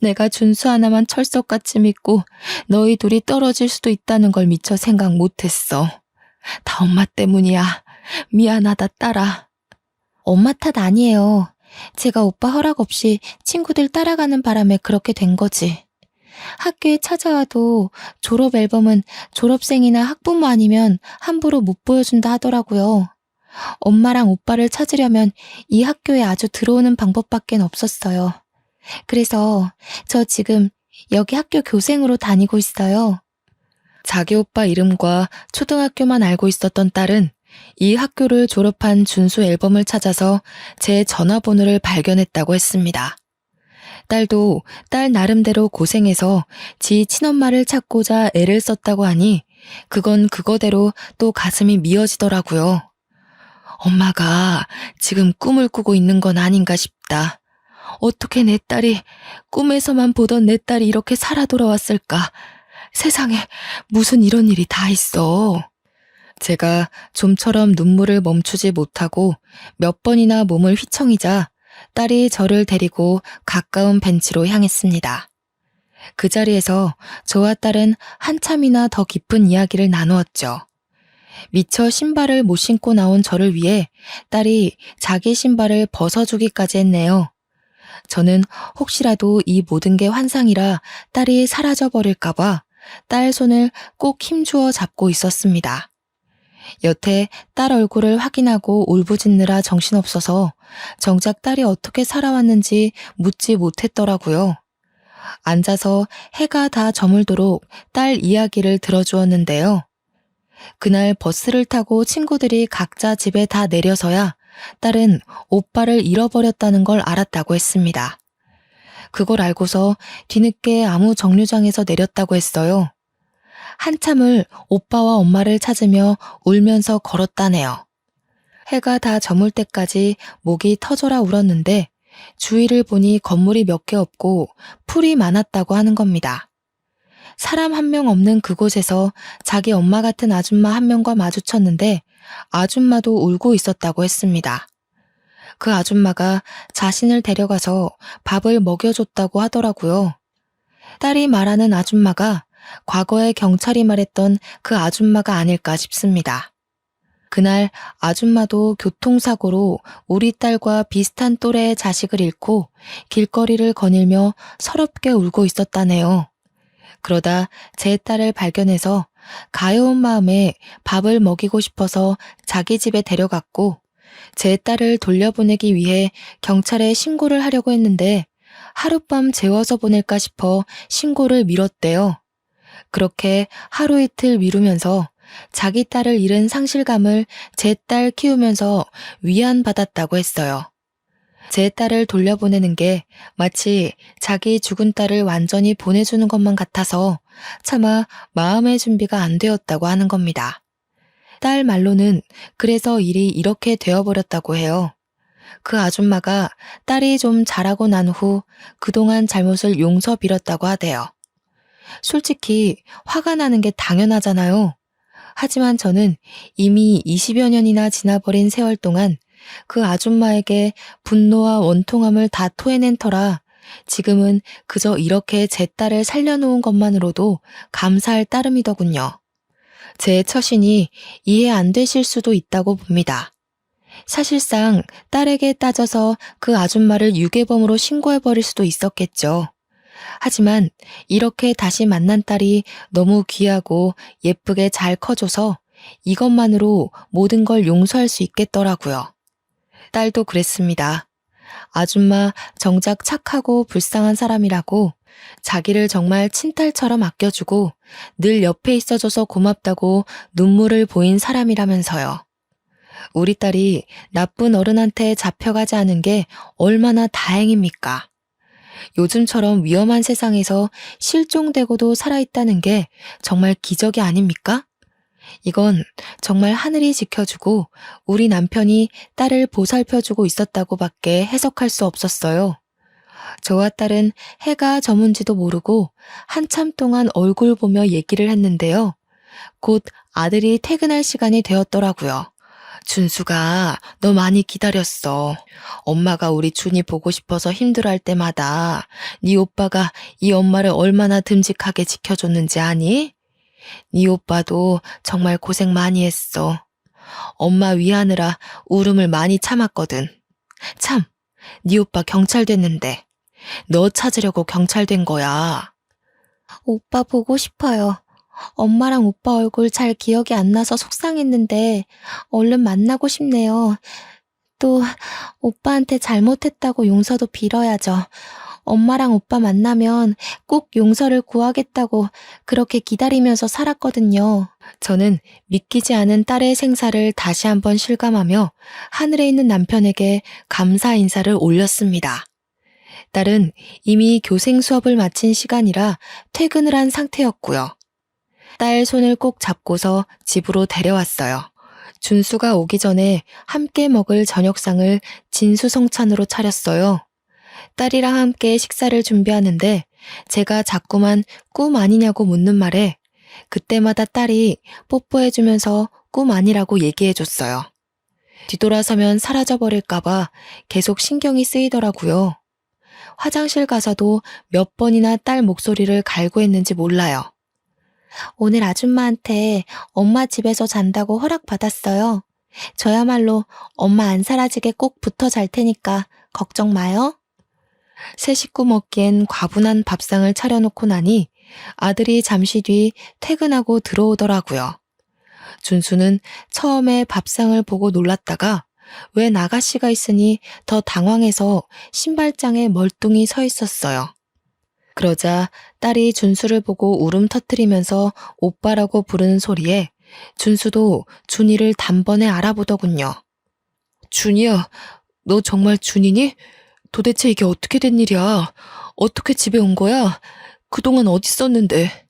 내가 준수 하나만 철석같이 믿고 너희 둘이 떨어질 수도 있다는 걸 미처 생각 못했어. 다 엄마 때문이야. 미안하다, 딸아. 엄마 탓 아니에요. 제가 오빠 허락 없이 친구들 따라가는 바람에 그렇게 된 거지. 학교에 찾아와도 졸업 앨범은 졸업생이나 학부모 아니면 함부로 못 보여준다 하더라고요. 엄마랑 오빠를 찾으려면 이 학교에 아주 들어오는 방법밖엔 없었어요. 그래서 저 지금 여기 학교 교생으로 다니고 있어요. 자기 오빠 이름과 초등학교만 알고 있었던 딸은 이 학교를 졸업한 준수 앨범을 찾아서 제 전화번호를 발견했다고 했습니다. 딸도 딸 나름대로 고생해서 지 친엄마를 찾고자 애를 썼다고 하니 그건 그거대로 또 가슴이 미어지더라고요. 엄마가 지금 꿈을 꾸고 있는 건 아닌가 싶다. 어떻게 내 딸이 꿈에서만 보던 내 딸이 이렇게 살아 돌아왔을까? 세상에 무슨 이런 일이 다 있어. 제가 좀처럼 눈물을 멈추지 못하고 몇 번이나 몸을 휘청이자 딸이 저를 데리고 가까운 벤치로 향했습니다. 그 자리에서 저와 딸은 한참이나 더 깊은 이야기를 나누었죠. 미처 신발을 못 신고 나온 저를 위해 딸이 자기 신발을 벗어주기까지 했네요. 저는 혹시라도 이 모든 게 환상이라 딸이 사라져버릴까봐 딸 손을 꼭 힘주어 잡고 있었습니다. 여태 딸 얼굴을 확인하고 울부짖느라 정신없어서 정작 딸이 어떻게 살아왔는지 묻지 못했더라고요. 앉아서 해가 다 저물도록 딸 이야기를 들어주었는데요. 그날 버스를 타고 친구들이 각자 집에 다 내려서야 딸은 오빠를 잃어버렸다는 걸 알았다고 했습니다. 그걸 알고서 뒤늦게 아무 정류장에서 내렸다고 했어요. 한참을 오빠와 엄마를 찾으며 울면서 걸었다네요. 해가 다 저물 때까지 목이 터져라 울었는데 주위를 보니 건물이 몇 개 없고 풀이 많았다고 하는 겁니다. 사람 한 명 없는 그곳에서 자기 엄마 같은 아줌마 한 명과 마주쳤는데 아줌마도 울고 있었다고 했습니다. 그 아줌마가 자신을 데려가서 밥을 먹여줬다고 하더라고요. 딸이 말하는 아줌마가 과거에 경찰이 말했던 그 아줌마가 아닐까 싶습니다. 그날 아줌마도 교통사고로 우리 딸과 비슷한 또래의 자식을 잃고 길거리를 거닐며 서럽게 울고 있었다네요. 그러다 제 딸을 발견해서 가여운 마음에 밥을 먹이고 싶어서 자기 집에 데려갔고 제 딸을 돌려보내기 위해 경찰에 신고를 하려고 했는데 하룻밤 재워서 보낼까 싶어 신고를 미뤘대요. 그렇게 하루 이틀 미루면서 자기 딸을 잃은 상실감을 제 딸 키우면서 위안받았다고 했어요. 제 딸을 돌려보내는 게 마치 자기 죽은 딸을 완전히 보내주는 것만 같아서 차마 마음의 준비가 안 되었다고 하는 겁니다. 딸 말로는 그래서 일이 이렇게 되어버렸다고 해요. 그 아줌마가 딸이 좀 자라고 난 후 그동안 잘못을 용서 빌었다고 하대요. 솔직히 화가 나는 게 당연하잖아요. 하지만 저는 이미 20여 년이나 지나버린 세월 동안 그 아줌마에게 분노와 원통함을 다 토해낸 터라 지금은 그저 이렇게 제 딸을 살려놓은 것만으로도 감사할 따름이더군요. 제 처신이 이해 안 되실 수도 있다고 봅니다. 사실상 딸에게 따져서 그 아줌마를 유괴범으로 신고해버릴 수도 있었겠죠. 하지만 이렇게 다시 만난 딸이 너무 귀하고 예쁘게 잘 커줘서 이것만으로 모든 걸 용서할 수 있겠더라고요. 딸도 그랬습니다. 아줌마 정작 착하고 불쌍한 사람이라고 자기를 정말 친딸처럼 아껴주고 늘 옆에 있어줘서 고맙다고 눈물을 보인 사람이라면서요. 우리 딸이 나쁜 어른한테 잡혀가지 않은 게 얼마나 다행입니까? 요즘처럼 위험한 세상에서 실종되고도 살아있다는 게 정말 기적이 아닙니까? 이건 정말 하늘이 지켜주고 우리 남편이 딸을 보살펴주고 있었다고밖에 해석할 수 없었어요. 저와 딸은 해가 저문지도 모르고 한참 동안 얼굴 보며 얘기를 했는데요. 곧 아들이 퇴근할 시간이 되었더라고요. 준수가 너 많이 기다렸어. 엄마가 우리 준이 보고 싶어서 힘들어할 때마다 네 오빠가 이 엄마를 얼마나 듬직하게 지켜줬는지 아니? 네 오빠도 정말 고생 많이 했어. 엄마 위하느라 울음을 많이 참았거든. 참, 네 오빠 경찰 됐는데 너 찾으려고 경찰 된 거야. 오빠 보고 싶어요. 엄마랑 오빠 얼굴 잘 기억이 안 나서 속상했는데 얼른 만나고 싶네요. 또 오빠한테 잘못했다고 용서도 빌어야죠. 엄마랑 오빠 만나면 꼭 용서를 구하겠다고 그렇게 기다리면서 살았거든요. 저는 믿기지 않은 딸의 생사를 다시 한번 실감하며 하늘에 있는 남편에게 감사 인사를 올렸습니다. 딸은 이미 교생 수업을 마친 시간이라 퇴근을 한 상태였고요. 딸 손을 꼭 잡고서 집으로 데려왔어요. 준수가 오기 전에 함께 먹을 저녁상을 진수성찬으로 차렸어요. 딸이랑 함께 식사를 준비하는데 제가 자꾸만 꿈 아니냐고 묻는 말에 그때마다 딸이 뽀뽀해주면서 꿈 아니라고 얘기해줬어요. 뒤돌아서면 사라져버릴까봐 계속 신경이 쓰이더라고요. 화장실 가서도 몇 번이나 딸 목소리를 갈구했는지 몰라요. 오늘 아줌마한테 엄마 집에서 잔다고 허락받았어요. 저야말로 엄마 안 사라지게 꼭 붙어 잘 테니까 걱정 마요. 새 식구 먹기엔 과분한 밥상을 차려놓고 나니 아들이 잠시 뒤 퇴근하고 들어오더라고요. 준수는 처음에 밥상을 보고 놀랐다가 웬 아가씨가 있으니 더 당황해서 신발장에 멀뚱히 서 있었어요. 그러자 딸이 준수를 보고 울음 터뜨리면서 오빠라고 부르는 소리에 준수도 준이를 단번에 알아보더군요. 준이야, 너 정말 준이니? 도대체 이게 어떻게 된 일이야? 어떻게 집에 온 거야? 그동안 어디 있었는데?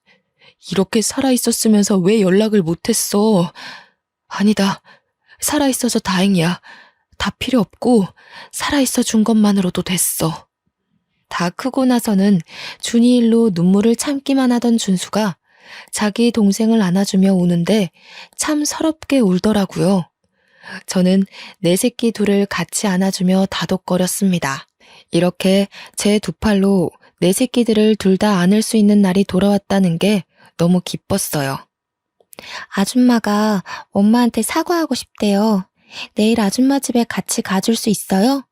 이렇게 살아있었으면서 왜 연락을 못했어? 아니다. 살아있어서 다행이야. 다 필요 없고 살아있어 준 것만으로도 됐어. 다 크고 나서는 준이 일로 눈물을 참기만 하던 준수가 자기 동생을 안아주며 우는데 참 서럽게 울더라고요. 저는 내 새끼 둘을 같이 안아주며 다독거렸습니다. 이렇게 제 두 팔로 내 새끼들을 둘 다 안을 수 있는 날이 돌아왔다는 게 너무 기뻤어요. 아줌마가 엄마한테 사과하고 싶대요. 내일 아줌마 집에 같이 가줄 수 있어요?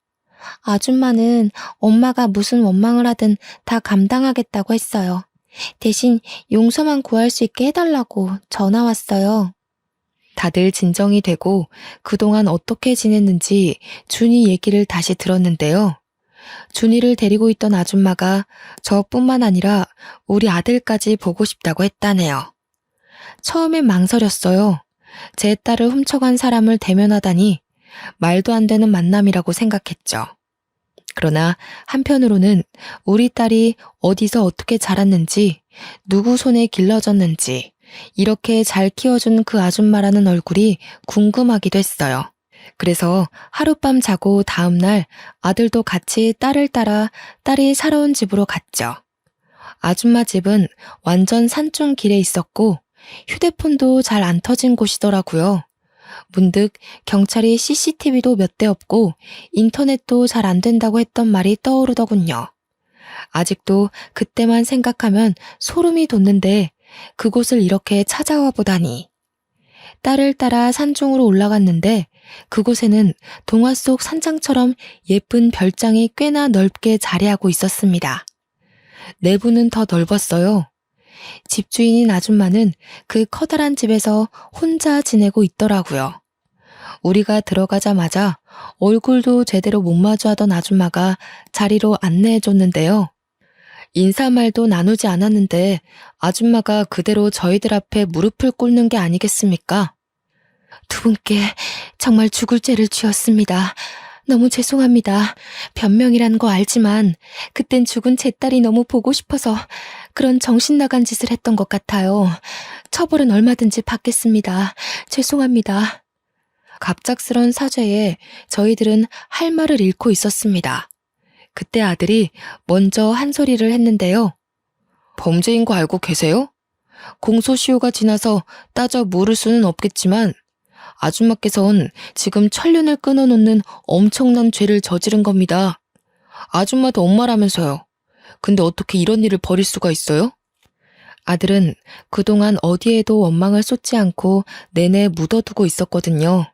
아줌마는 엄마가 무슨 원망을 하든 다 감당하겠다고 했어요. 대신 용서만 구할 수 있게 해달라고 전화 왔어요. 다들 진정이 되고 그동안 어떻게 지냈는지 준이 얘기를 다시 들었는데요. 준이를 데리고 있던 아줌마가 저뿐만 아니라 우리 아들까지 보고 싶다고 했다네요. 처음엔 망설였어요. 제 딸을 훔쳐간 사람을 대면하다니 말도 안 되는 만남이라고 생각했죠. 그러나 한편으로는 우리 딸이 어디서 어떻게 자랐는지, 누구 손에 길러졌는지, 이렇게 잘 키워준 그 아줌마라는 얼굴이 궁금하기도 했어요. 그래서 하룻밤 자고 다음날 아들도 같이 딸을 따라 딸이 살아온 집으로 갔죠. 아줌마 집은 완전 산중 길에 있었고 휴대폰도 잘 안 터진 곳이더라고요. 문득 경찰이 CCTV도 몇 대 없고 인터넷도 잘 안 된다고 했던 말이 떠오르더군요. 아직도 그때만 생각하면 소름이 돋는데 그곳을 이렇게 찾아와 보다니. 딸을 따라 산중으로 올라갔는데 그곳에는 동화 속 산장처럼 예쁜 별장이 꽤나 넓게 자리하고 있었습니다. 내부는 더 넓었어요. 집주인인 아줌마는 그 커다란 집에서 혼자 지내고 있더라고요. 우리가 들어가자마자 얼굴도 제대로 못 마주하던 아줌마가 자리로 안내해줬는데요. 인사말도 나누지 않았는데 아줌마가 그대로 저희들 앞에 무릎을 꿇는 게 아니겠습니까? 두 분께 정말 죽을 죄를 지었습니다. 너무 죄송합니다. 변명이란 거 알지만 그땐 죽은 제 딸이 너무 보고 싶어서 그런 정신 나간 짓을 했던 것 같아요. 처벌은 얼마든지 받겠습니다. 죄송합니다. 갑작스런 사죄에 저희들은 할 말을 잃고 있었습니다. 그때 아들이 먼저 한 소리를 했는데요. 범죄인 거 알고 계세요? 공소시효가 지나서 따져 물을 수는 없겠지만 아줌마께선 지금 천륜을 끊어놓는 엄청난 죄를 저지른 겁니다. 아줌마도 엄마라면서요. 근데 어떻게 이런 일을 벌일 수가 있어요? 아들은 그동안 어디에도 원망을 쏟지 않고 내내 묻어두고 있었거든요.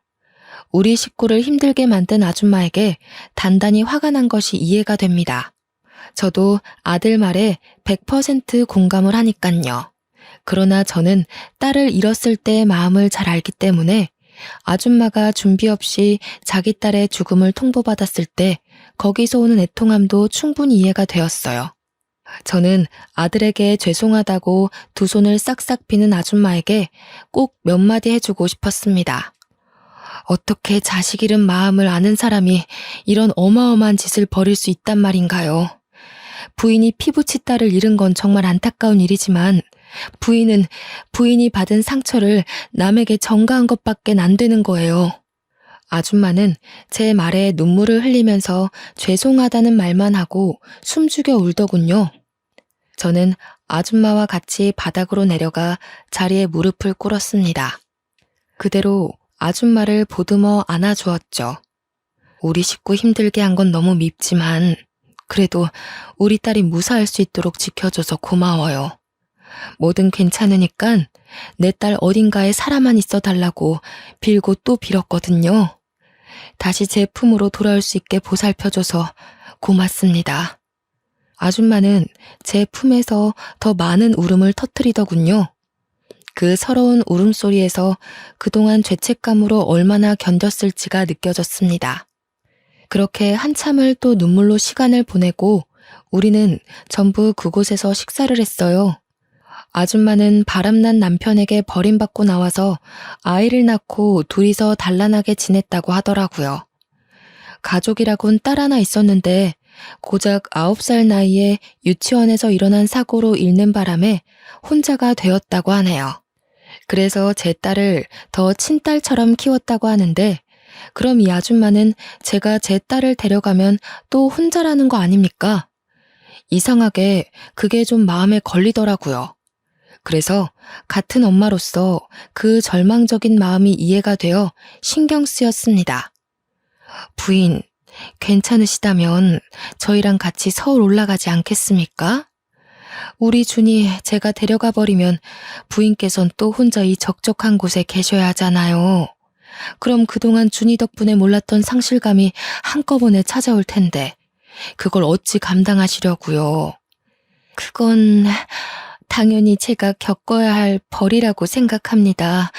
우리 식구를 힘들게 만든 아줌마에게 단단히 화가 난 것이 이해가 됩니다. 저도 아들 말에 100% 공감을 하니깐요. 그러나 저는 딸을 잃었을 때의 마음을 잘 알기 때문에 아줌마가 준비 없이 자기 딸의 죽음을 통보받았을 때 거기서 오는 애통함도 충분히 이해가 되었어요. 저는 아들에게 죄송하다고 두 손을 싹싹 비는 아줌마에게 꼭 몇 마디 해주고 싶었습니다. 어떻게 자식 잃은 마음을 아는 사람이 이런 어마어마한 짓을 벌일 수 있단 말인가요? 부인이 피부치 딸을 잃은 건 정말 안타까운 일이지만 부인이 받은 상처를 남에게 전가한 것밖엔 안 되는 거예요. 아줌마는 제 말에 눈물을 흘리면서 죄송하다는 말만 하고 숨죽여 울더군요. 저는 아줌마와 같이 바닥으로 내려가 자리에 무릎을 꿇었습니다. 그대로 아줌마를 보듬어 안아주었죠. 우리 식구 힘들게 한 건 너무 밉지만 그래도 우리 딸이 무사할 수 있도록 지켜줘서 고마워요. 뭐든 괜찮으니까 내 딸 어딘가에 살아만 있어 달라고 빌고 또 빌었거든요. 다시 제 품으로 돌아올 수 있게 보살펴줘서 고맙습니다. 아줌마는 제 품에서 더 많은 울음을 터뜨리더군요. 그 서러운 울음소리에서 그동안 죄책감으로 얼마나 견뎠을지가 느껴졌습니다. 그렇게 한참을 또 눈물로 시간을 보내고 우리는 전부 그곳에서 식사를 했어요. 아줌마는 바람난 남편에게 버림받고 나와서 아이를 낳고 둘이서 단란하게 지냈다고 하더라고요. 가족이라곤 딸 하나 있었는데 고작 9살 나이에 유치원에서 일어난 사고로 잃는 바람에 혼자가 되었다고 하네요. 그래서 제 딸을 더 친딸처럼 키웠다고 하는데 그럼 이 아줌마는 제가 제 딸을 데려가면 또 혼자라는 거 아닙니까? 이상하게 그게 좀 마음에 걸리더라고요. 그래서 같은 엄마로서 그 절망적인 마음이 이해가 되어 신경 쓰였습니다. 부인, 괜찮으시다면 저희랑 같이 서울 올라가지 않겠습니까? 우리 준이 제가 데려가 버리면 부인께선 또 혼자 이 적적한 곳에 계셔야 하잖아요. 그럼 그동안 준이 덕분에 몰랐던 상실감이 한꺼번에 찾아올 텐데 그걸 어찌 감당하시려고요. 그건 당연히 제가 겪어야 할 벌이라고 생각합니다.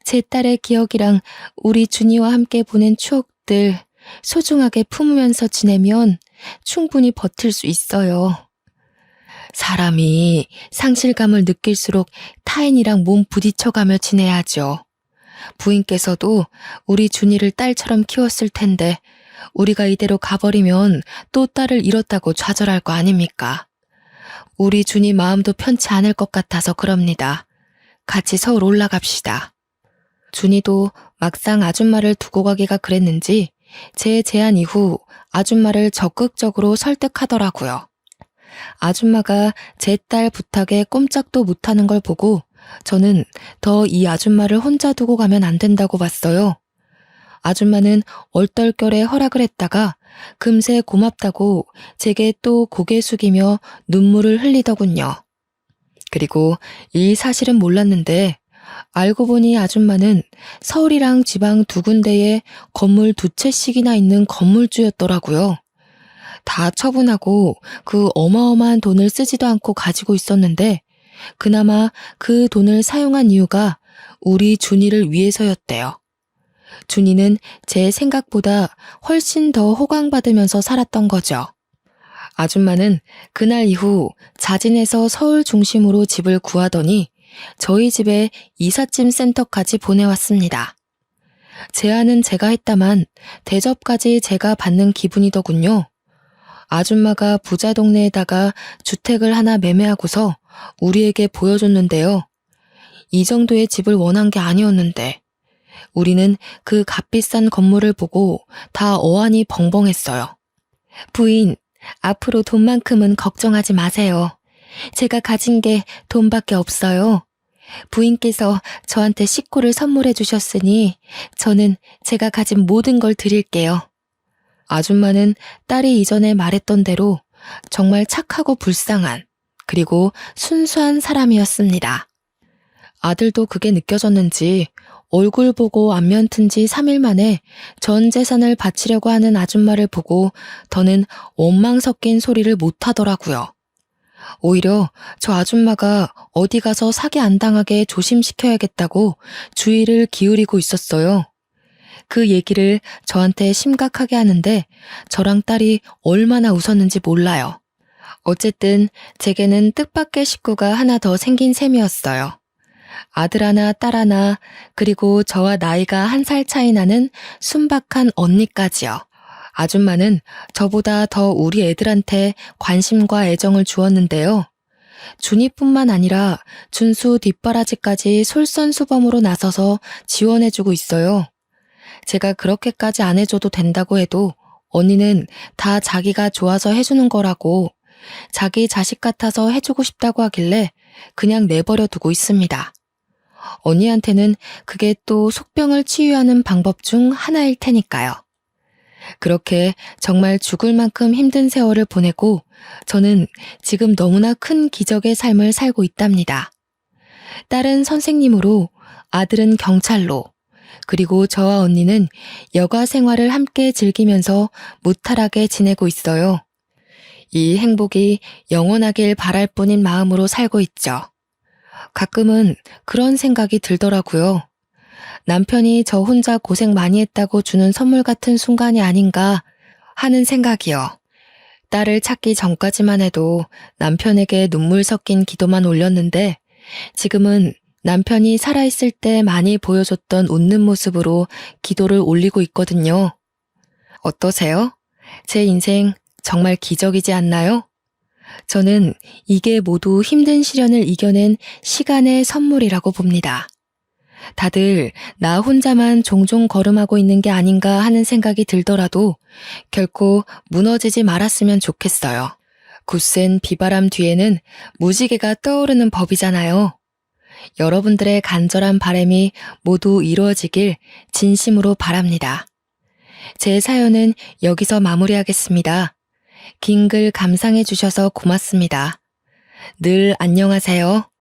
제 딸의 기억이랑 우리 준이와 함께 보낸 추억들 소중하게 품으면서 지내면 충분히 버틸 수 있어요. 사람이 상실감을 느낄수록 타인이랑 몸 부딪혀가며 지내야죠. 부인께서도 우리 준이를 딸처럼 키웠을 텐데 우리가 이대로 가버리면 또 딸을 잃었다고 좌절할 거 아닙니까? 우리 준이 마음도 편치 않을 것 같아서 그럽니다. 같이 서울 올라갑시다. 준이도 막상 아줌마를 두고 가기가 그랬는지 제 제안 이후 아줌마를 적극적으로 설득하더라고요. 아줌마가 제 딸 부탁에 꼼짝도 못하는 걸 보고 저는 더 이 아줌마를 혼자 두고 가면 안 된다고 봤어요. 아줌마는 얼떨결에 허락을 했다가 금세 고맙다고 제게 또 고개 숙이며 눈물을 흘리더군요. 그리고 이 사실은 몰랐는데 알고 보니 아줌마는 서울이랑 지방 두 군데에 건물 두 채씩이나 있는 건물주였더라고요. 다 처분하고 그 어마어마한 돈을 쓰지도 않고 가지고 있었는데 그나마 그 돈을 사용한 이유가 우리 준이를 위해서였대요. 준이는 제 생각보다 훨씬 더 호강받으면서 살았던 거죠. 아줌마는 그날 이후 자진해서 서울 중심으로 집을 구하더니 저희 집에 이삿짐 센터까지 보내왔습니다. 제안은 제가 했다만 대접까지 제가 받는 기분이더군요. 아줌마가 부자 동네에다가 주택을 하나 매매하고서 우리에게 보여줬는데요. 이 정도의 집을 원한 게 아니었는데 우리는 그 값비싼 건물을 보고 다 어안이 벙벙했어요. 부인, 앞으로 돈만큼은 걱정하지 마세요. 제가 가진 게 돈밖에 없어요. 부인께서 저한테 식구를 선물해 주셨으니 저는 제가 가진 모든 걸 드릴게요. 아줌마는 딸이 이전에 말했던 대로 정말 착하고 불쌍한 그리고 순수한 사람이었습니다. 아들도 그게 느껴졌는지 얼굴 보고 안면 튼 지 3일 만에 전 재산을 바치려고 하는 아줌마를 보고 더는 원망 섞인 소리를 못 하더라고요. 오히려 저 아줌마가 어디 가서 사기 안 당하게 조심시켜야겠다고 주의를 기울이고 있었어요. 그 얘기를 저한테 심각하게 하는데 저랑 딸이 얼마나 웃었는지 몰라요. 어쨌든 제게는 뜻밖의 식구가 하나 더 생긴 셈이었어요. 아들 하나, 딸 하나, 그리고 저와 나이가 1살 차이 나는 순박한 언니까지요. 아줌마는 저보다 더 우리 애들한테 관심과 애정을 주었는데요. 준이뿐만 아니라 준수 뒷바라지까지 솔선수범으로 나서서 지원해주고 있어요. 제가 그렇게까지 안 해줘도 된다고 해도 언니는 다 자기가 좋아서 해주는 거라고 자기 자식 같아서 해주고 싶다고 하길래 그냥 내버려 두고 있습니다. 언니한테는 그게 또 속병을 치유하는 방법 중 하나일 테니까요. 그렇게 정말 죽을 만큼 힘든 세월을 보내고 저는 지금 너무나 큰 기적의 삶을 살고 있답니다. 딸은 선생님으로, 아들은 경찰로, 그리고 저와 언니는 여가 생활을 함께 즐기면서 무탈하게 지내고 있어요. 이 행복이 영원하길 바랄 뿐인 마음으로 살고 있죠. 가끔은 그런 생각이 들더라고요. 남편이 저 혼자 고생 많이 했다고 주는 선물 같은 순간이 아닌가 하는 생각이요. 딸을 찾기 전까지만 해도 남편에게 눈물 섞인 기도만 올렸는데 지금은 남편이 살아있을 때 많이 보여줬던 웃는 모습으로 기도를 올리고 있거든요. 어떠세요? 제 인생 정말 기적이지 않나요? 저는 이게 모두 힘든 시련을 이겨낸 시간의 선물이라고 봅니다. 다들 나 혼자만 종종 걸음하고 있는 게 아닌가 하는 생각이 들더라도 결코 무너지지 말았으면 좋겠어요. 굳센 비바람 뒤에는 무지개가 떠오르는 법이잖아요. 여러분들의 간절한 바람이 모두 이루어지길 진심으로 바랍니다. 제 사연은 여기서 마무리하겠습니다. 긴 글 감상해 주셔서 고맙습니다. 늘 안녕하세요.